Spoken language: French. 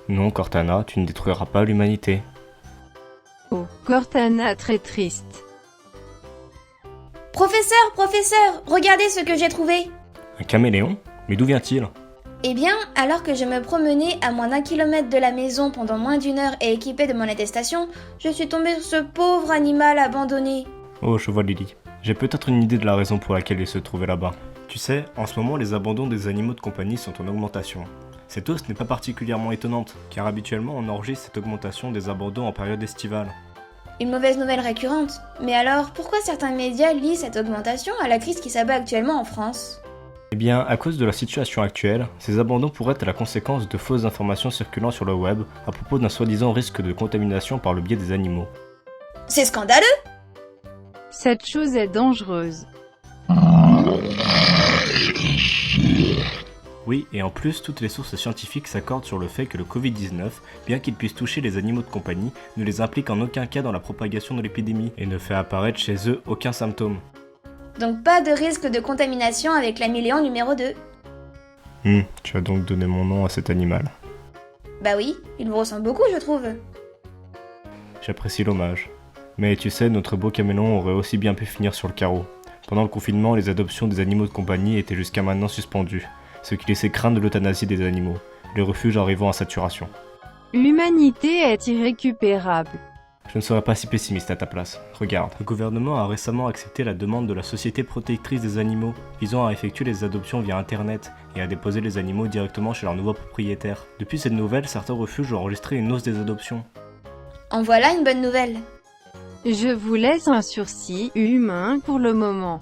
Non, Cortana, tu ne détruiras pas l'humanité. Oh, Cortana très triste. Professeur, regardez ce que j'ai trouvé. Un caméléon? Mais d'où vient-il? Eh bien, alors que je me promenais à moins d'1 kilomètre de la maison pendant moins d'1 heure et équipé de mon attestation, je suis tombée sur ce pauvre animal abandonné. Oh, je vois Lily. J'ai peut-être une idée de la raison pour laquelle il se trouvait là-bas. Tu sais, en ce moment, les abandons des animaux de compagnie sont en augmentation. Cette hausse n'est pas particulièrement étonnante, car habituellement on enregistre cette augmentation des abandons en période estivale. Une mauvaise nouvelle récurrente. Mais alors, pourquoi certains médias lient cette augmentation à la crise qui s'abat actuellement en France? Eh bien, à cause de la situation actuelle, ces abandons pourraient être la conséquence de fausses informations circulant sur le web à propos d'un soi-disant risque de contamination par le biais des animaux. C'est scandaleux! Cette chose est dangereuse. Oui, et en plus, toutes les sources scientifiques s'accordent sur le fait que le Covid-19, bien qu'il puisse toucher les animaux de compagnie, ne les implique en aucun cas dans la propagation de l'épidémie et ne fait apparaître chez eux aucun symptôme. Donc pas de risque de contamination avec l'améléon numéro 2. Tu as donc donné mon nom à cet animal. Bah oui, il vous ressemble beaucoup je trouve. J'apprécie l'hommage. Mais tu sais, notre beau caméléon aurait aussi bien pu finir sur le carreau. Pendant le confinement, les adoptions des animaux de compagnie étaient jusqu'à maintenant suspendues, ce qui laissait craindre l'euthanasie des animaux, les refuges arrivant à saturation. L'humanité est irrécupérable. Je ne serais pas si pessimiste à ta place. Regarde, le gouvernement a récemment accepté la demande de la Société protectrice des animaux, visant à effectuer les adoptions via internet et à déposer les animaux directement chez leurs nouveaux propriétaires. Depuis cette nouvelle, certains refuges ont enregistré une hausse des adoptions. En voilà une bonne nouvelle. Je vous laisse un sursis humain pour le moment.